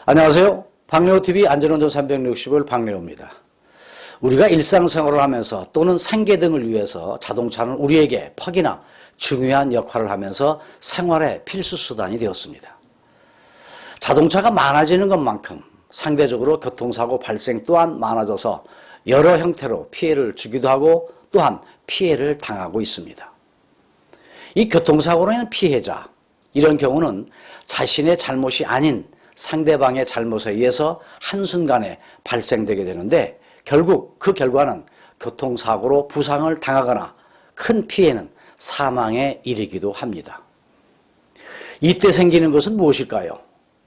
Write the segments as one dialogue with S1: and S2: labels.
S1: 안녕하세요. 박래호TV 안전운전 360을 박래호입니다. 우리가 일상생활을 하면서 또는 생계 등을 위해서 자동차는 우리에게 퍽이나 중요한 역할을 하면서 생활의 필수 수단이 되었습니다. 자동차가 많아지는 것만큼 상대적으로 교통사고 발생 또한 많아져서 여러 형태로 피해를 주기도 하고 또한 피해를 당하고 있습니다. 이 교통사고로 인한 피해자, 이런 경우는 자신의 잘못이 아닌 상대방의 잘못에 의해서 한순간에 발생되게 되는데 결국 그 결과는 교통사고로 부상을 당하거나 큰 피해는 사망에 이르기도 합니다. 이때 생기는 것은 무엇일까요?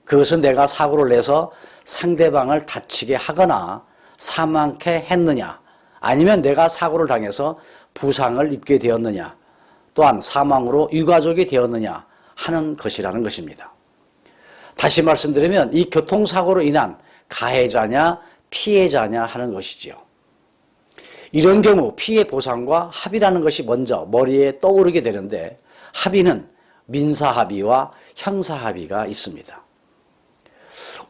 S1: 그것은 내가 사고를 내서 상대방을 다치게 하거나 사망케 했느냐, 아니면 내가 사고를 당해서 부상을 입게 되었느냐, 또한 사망으로 유가족이 되었느냐 하는 것이라는 것입니다. 다시 말씀드리면 이 교통사고로 인한 가해자냐 피해자냐 하는 것이지요. 이런 경우 피해 보상과 합의라는 것이 먼저 머리에 떠오르게 되는데 합의는 민사합의와 형사합의가 있습니다.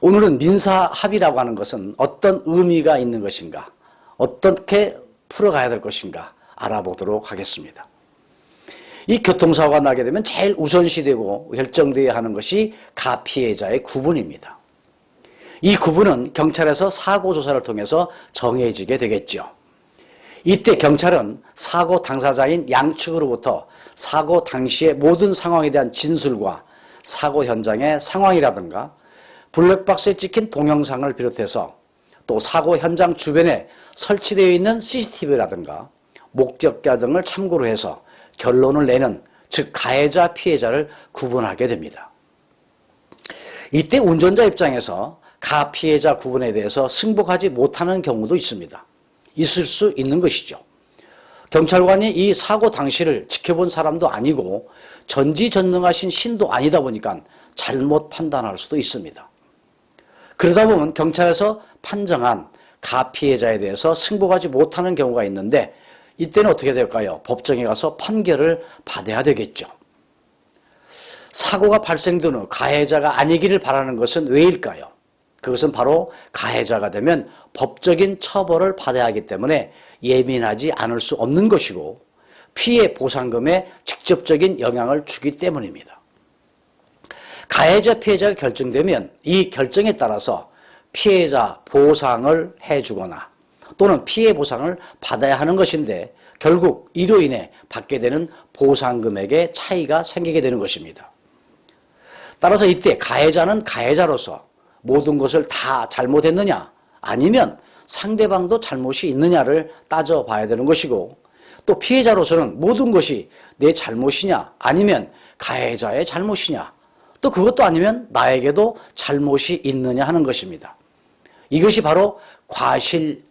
S1: 오늘은 민사합의라고 하는 것은 어떤 의미가 있는 것인가, 어떻게 풀어가야 될 것인가 알아보도록 하겠습니다. 이 교통사고가 나게 되면 제일 우선시되고 결정되어야 하는 것이 가피해자의 구분입니다. 이 구분은 경찰에서 사고조사를 통해서 정해지게 되겠죠. 이때 경찰은 사고 당사자인 양측으로부터 사고 당시의 모든 상황에 대한 진술과 사고 현장의 상황이라든가 블랙박스에 찍힌 동영상을 비롯해서 또 사고 현장 주변에 설치되어 있는 CCTV라든가 목격자 등을 참고로 해서 결론을 내는, 즉 가해자 피해자를 구분하게 됩니다. 이때 운전자 입장에서 가피해자 구분에 대해서 승복하지 못하는 경우도 있습니다. 있을 수 있는 것이죠. 경찰관이 이 사고 당시를 지켜본 사람도 아니고 전지전능하신 신도 아니다 보니까 잘못 판단할 수도 있습니다. 그러다 보면 경찰에서 판정한 가피해자에 대해서 승복하지 못하는 경우가 있는데 이때는 어떻게 될까요? 법정에 가서 판결을 받아야 되겠죠. 사고가 발생된 후 가해자가 아니기를 바라는 것은 왜일까요? 그것은 바로 가해자가 되면 법적인 처벌을 받아야 하기 때문에 예민하지 않을 수 없는 것이고 피해 보상금에 직접적인 영향을 주기 때문입니다. 가해자 피해자가 결정되면 이 결정에 따라서 피해자 보상을 해주거나 또는 피해 보상을 받아야 하는 것인데 결국 이로 인해 받게 되는 보상금액의 차이가 생기게 되는 것입니다. 따라서 이때 가해자는 가해자로서 모든 것을 다 잘못했느냐 아니면 상대방도 잘못이 있느냐를 따져봐야 되는 것이고 또 피해자로서는 모든 것이 내 잘못이냐 아니면 가해자의 잘못이냐 또 그것도 아니면 나에게도 잘못이 있느냐 하는 것입니다. 이것이 바로 과실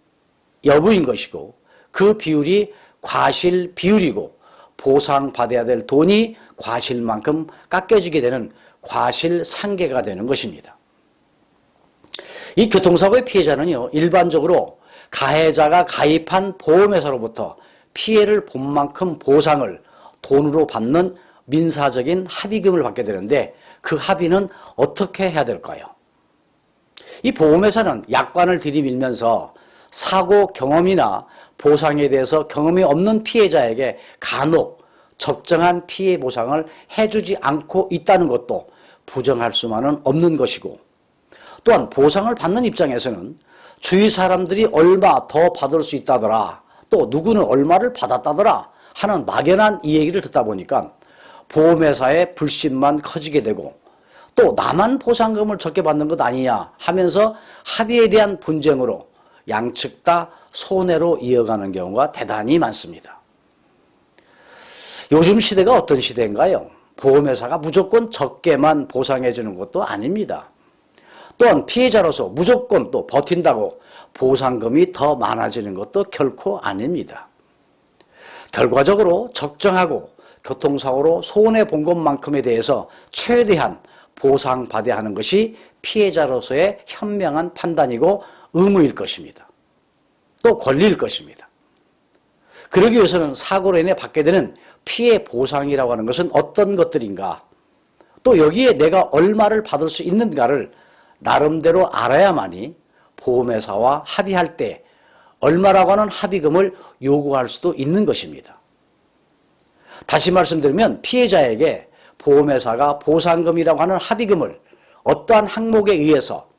S1: 여부인 것이고 그 비율이 과실 비율이고 보상받아야 될 돈이 과실만큼 깎여지게 되는 과실 상계가 되는 것입니다. 이 교통사고의 피해자는요, 일반적으로 가해자가 가입한 보험회사로부터 피해를 본 만큼 보상을 돈으로 받는 민사적인 합의금을 받게 되는데 그 합의는 어떻게 해야 될까요? 이 보험회사는 약관을 들이밀면서 사고 경험이나 보상에 대해서 경험이 없는 피해자에게 간혹 적정한 피해 보상을 해주지 않고 있다는 것도 부정할 수만은 없는 것이고 또한 보상을 받는 입장에서는 주위 사람들이 얼마 더 받을 수 있다더라 또 누구는 얼마를 받았다더라 하는 막연한 이 얘기를 듣다 보니까 보험회사의 불신만 커지게 되고 또 나만 보상금을 적게 받는 것 아니냐 하면서 합의에 대한 분쟁으로 양측 다 손해로 이어가는 경우가 대단히 많습니다. 요즘 시대가 어떤 시대인가요? 보험회사가 무조건 적게만 보상해 주는 것도 아닙니다. 또한 피해자로서 무조건 또 버틴다고 보상금이 더 많아지는 것도 결코 아닙니다. 결과적으로 적정하고 교통사고로 손해본 것만큼에 대해서 최대한 보상받아야 하는 것이 피해자로서의 현명한 판단이고 의무일 것입니다. 또 권리일 것입니다. 그러기 위해서는 사고로 인해 받게 되는 피해 보상이라고 하는 것은 어떤 것들인가 또 여기에 내가 얼마를 받을 수 있는가를 나름대로 알아야만이 보험회사와 합의할 때 얼마라고 하는 합의금을 요구할 수도 있는 것입니다. 다시 말씀드리면 피해자에게 보험회사가 보상금이라고 하는 합의금을 어떠한 항목에 의해서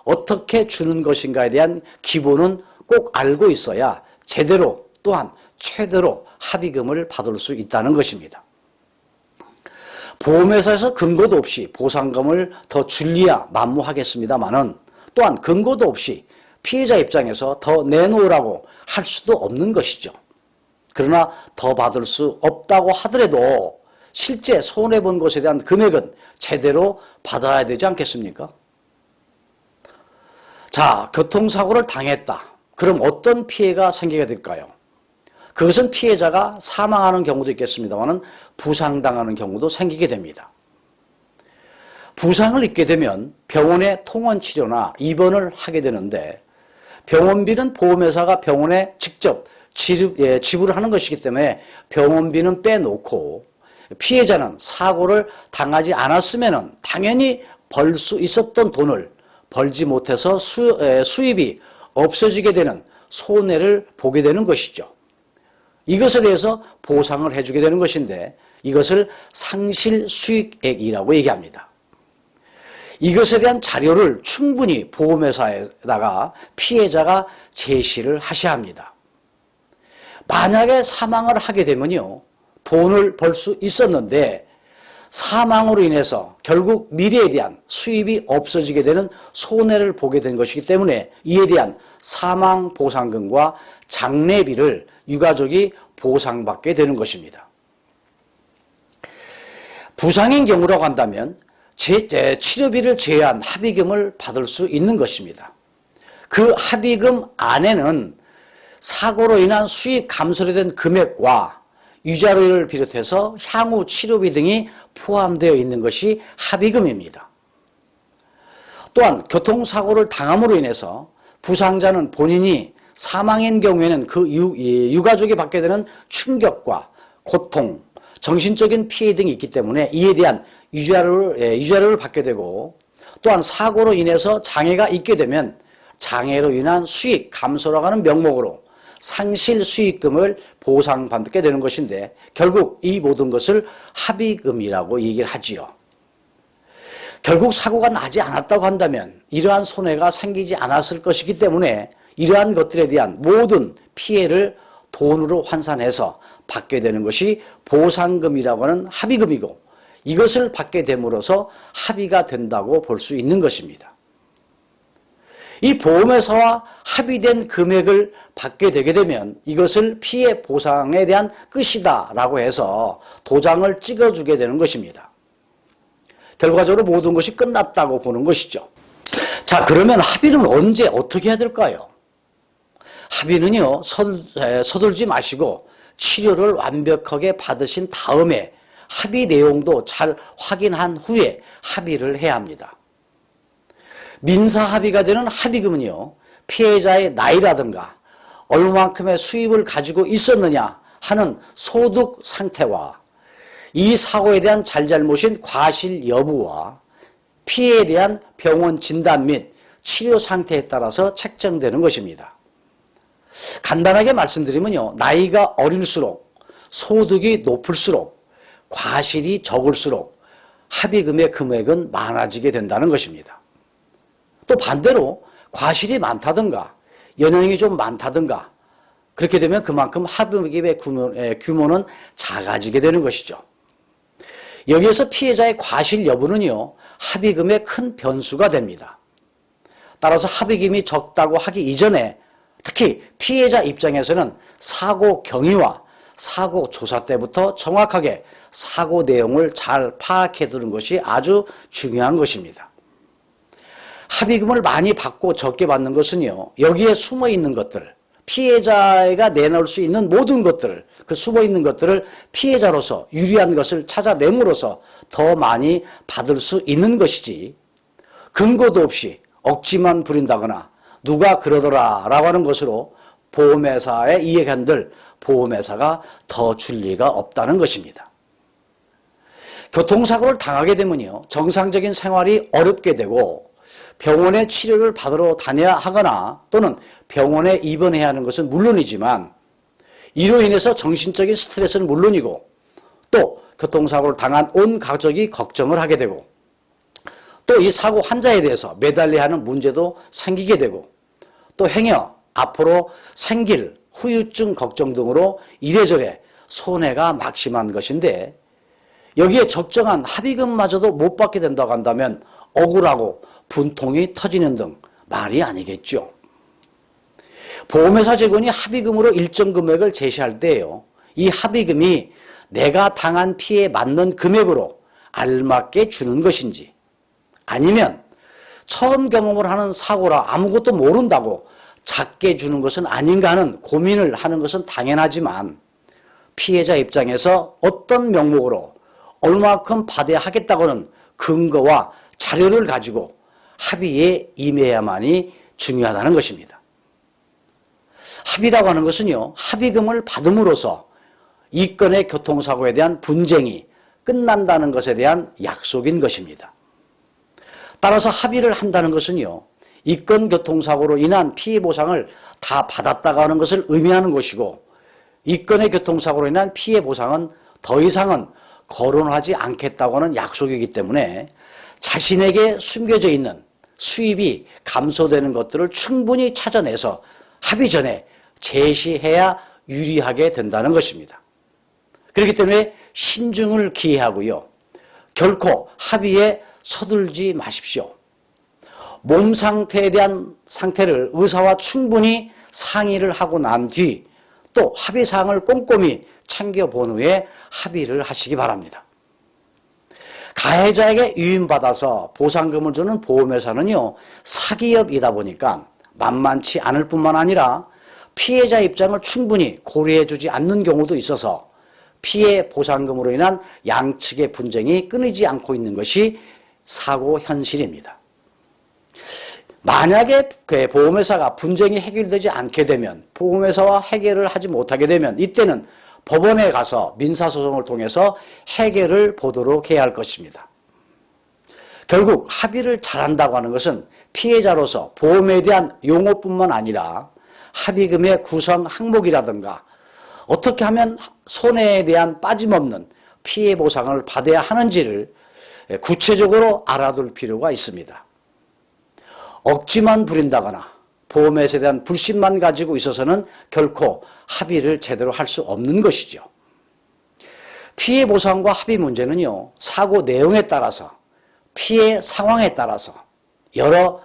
S1: 어떻게 주는 것인가에 대한 기본은 꼭 알고 있어야 제대로 또한 최대로 합의금을 받을 수 있다는 것입니다. 보험회사에서 근거도 없이 보상금을 더 줄리야 만무하겠습니다마는 또한 근거도 없이 피해자 입장에서 더 내놓으라고 할 수도 없는 것이죠. 그러나 더 받을 수 없다고 하더라도 실제 손해본 것에 대한 금액은 제대로 받아야 되지 않겠습니까? 자, 교통사고를 당했다. 그럼 어떤 피해가 생기게 될까요? 그것은 피해자가 사망하는 경우도 있겠습니다만 부상당하는 경우도 생기게 됩니다. 부상을 입게 되면 병원에 통원 치료나 입원을 하게 되는데 병원비는 보험회사가 병원에 직접 지불하는 것이기 때문에 병원비는 빼놓고 피해자는 사고를 당하지 않았으면 당연히 벌 수 있었던 돈을 벌지 못해서 수입이 없어지게 되는 손해를 보게 되는 것이죠. 이것에 대해서 보상을 해주게 되는 것인데 이것을 상실수익액이라고 얘기합니다. 이것에 대한 자료를 충분히 보험회사에다가 피해자가 제시를 하셔야 합니다. 만약에 사망을 하게 되면요, 돈을 벌 수 있었는데 사망으로 인해서 결국 미래에 대한 수입이 없어지게 되는 손해를 보게 된 것이기 때문에 이에 대한 사망보상금과 장례비를 유가족이 보상받게 되는 것입니다. 부상인 경우라고 한다면 치료비를 제외한 합의금을 받을 수 있는 것입니다. 그 합의금 안에는 사고로 인한 수익 감소로 된 금액과 위자료를 비롯해서 향후 치료비 등이 포함되어 있는 것이 합의금입니다. 또한 교통사고를 당함으로 인해서 부상자는 본인이 사망인 경우에는 그 유가족이 받게 되는 충격과 고통, 정신적인 피해 등이 있기 때문에 이에 대한 위자료를 받게 되고 또한 사고로 인해서 장애가 있게 되면 장애로 인한 수익 감소라고 하는 명목으로 상실 수익금을 보상받게 되는 것인데 결국 이 모든 것을 합의금이라고 얘기를 하지요. 결국 사고가 나지 않았다고 한다면 이러한 손해가 생기지 않았을 것이기 때문에 이러한 것들에 대한 모든 피해를 돈으로 환산해서 받게 되는 것이 보상금이라고 하는 합의금이고 이것을 받게 됨으로써 합의가 된다고 볼 수 있는 것입니다. 이 보험회사와 합의된 금액을 받게 되게 되면 이것을 피해 보상에 대한 끝이다 라고 해서 도장을 찍어주게 되는 것입니다. 결과적으로 모든 것이 끝났다고 보는 것이죠. 자, 그러면 합의는 언제 어떻게 해야 될까요? 합의는요, 서둘지 마시고 치료를 완벽하게 받으신 다음에 합의 내용도 잘 확인한 후에 합의를 해야 합니다. 민사 합의가 되는 합의금은요, 피해자의 나이라든가 얼마만큼의 수입을 가지고 있었느냐 하는 소득 상태와 이 사고에 대한 잘잘못인 과실 여부와 피해에 대한 병원 진단 및 치료 상태에 따라서 책정되는 것입니다. 간단하게 말씀드리면요, 나이가 어릴수록 소득이 높을수록 과실이 적을수록 합의금의 금액은 많아지게 된다는 것입니다. 또 반대로 과실이 많다든가 연령이 좀 많다든가 그렇게 되면 그만큼 합의금의 규모는 작아지게 되는 것이죠. 여기에서 피해자의 과실 여부는요, 합의금의 큰 변수가 됩니다. 따라서 합의금이 적다고 하기 이전에 특히 피해자 입장에서는 사고 경위와 사고 조사 때부터 정확하게 사고 내용을 잘 파악해 두는 것이 아주 중요한 것입니다. 합의금을 많이 받고 적게 받는 것은요, 여기에 숨어 있는 것들, 피해자가 내놓을 수 있는 모든 것들을, 그 숨어 있는 것들을 피해자로서 유리한 것을 찾아냄으로써 더 많이 받을 수 있는 것이지, 근거도 없이 억지만 부린다거나 누가 그러더라 라고 하는 것으로 보험회사에 이해한들 보험회사가 더 줄 리가 없다는 것입니다. 교통사고를 당하게 되면요, 정상적인 생활이 어렵게 되고 병원에 치료를 받으러 다녀야 하거나 또는 병원에 입원해야 하는 것은 물론이지만 이로 인해서 정신적인 스트레스는 물론이고 또 교통사고를 당한 온 가족이 걱정을 하게 되고 또 이 사고 환자에 대해서 매달려야 하는 문제도 생기게 되고 또 행여 앞으로 생길 후유증 걱정 등으로 이래저래 손해가 막심한 것인데 여기에 적정한 합의금마저도 못 받게 된다고 한다면 억울하고 분통이 터지는 등 말이 아니겠죠. 보험회사 직원이 합의금으로 일정 금액을 제시할 때요, 이 합의금이 내가 당한 피해에 맞는 금액으로 알맞게 주는 것인지 아니면 처음 경험을 하는 사고라 아무것도 모른다고 작게 주는 것은 아닌가 하는 고민을 하는 것은 당연하지만 피해자 입장에서 어떤 명목으로 얼마큼 받아야 하겠다고는 근거와 자료를 가지고 합의에 임해야만이 중요하다는 것입니다. 합의라고 하는 것은요, 합의금을 받음으로써 이 건의 교통사고에 대한 분쟁이 끝난다는 것에 대한 약속인 것입니다. 따라서 합의를 한다는 것은요, 이 건 교통사고로 인한 피해 보상을 다 받았다고 하는 것을 의미하는 것이고 이 건의 교통사고로 인한 피해 보상은 더 이상은 거론하지 않겠다고 하는 약속이기 때문에 자신에게 숨겨져 있는 수입이 감소되는 것들을 충분히 찾아내서 합의 전에 제시해야 유리하게 된다는 것입니다. 그렇기 때문에 신중을 기해하고요. 결코 합의에 서둘지 마십시오. 몸 상태에 대한 상태를 의사와 충분히 상의를 하고 난 뒤 또 합의사항을 꼼꼼히 챙겨본 후에 합의를 하시기 바랍니다. 가해자에게 유인받아서 보상금을 주는 보험회사는요, 사기업이다 보니까 만만치 않을 뿐만 아니라 피해자 입장을 충분히 고려해 주지 않는 경우도 있어서 피해 보상금으로 인한 양측의 분쟁이 끊이지 않고 있는 것이 사고 현실입니다. 만약에 보험회사가 분쟁이 해결되지 않게 되면 보험회사와 해결을 하지 못하게 되면 이때는 법원에 가서 민사소송을 통해서 해결을 보도록 해야 할 것입니다. 결국 합의를 잘한다고 하는 것은 피해자로서 보험에 대한 용어뿐만 아니라 합의금의 구성 항목이라든가 어떻게 하면 손해에 대한 빠짐없는 피해 보상을 받아야 하는지를 구체적으로 알아둘 필요가 있습니다. 억지만 부린다거나 보험회사에 대한 불신만 가지고 있어서는 결코 합의를 제대로 할 수 없는 것이죠. 피해 보상과 합의 문제는요, 사고 내용에 따라서 피해 상황에 따라서 여러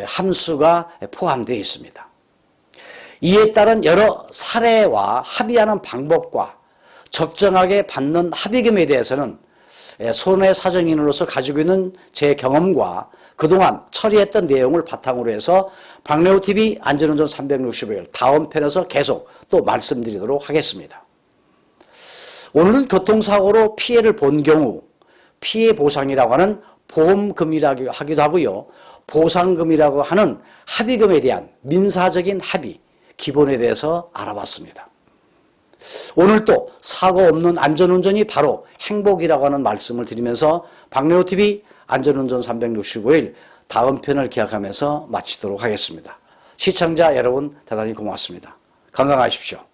S1: 함수가 포함되어 있습니다. 이에 따른 여러 사례와 합의하는 방법과 적정하게 받는 합의금에 대해서는 손해사정인으로서 가지고 있는 제 경험과 그동안 처리했던 내용을 바탕으로 해서 박래호TV 안전운전 365일 다음 편에서 계속 또 말씀드리도록 하겠습니다. 오늘은 교통사고로 피해를 본 경우 피해 보상이라고 하는 보험금이라고 하기도 하고요, 보상금이라고 하는 합의금에 대한 민사적인 합의 기본에 대해서 알아봤습니다. 오늘 또 사고 없는 안전운전이 바로 행복이라고 하는 말씀을 드리면서 박래호TV 안전운전 365일 다음 편을 기약하면서 마치도록 하겠습니다. 시청자 여러분 대단히 고맙습니다. 건강하십시오.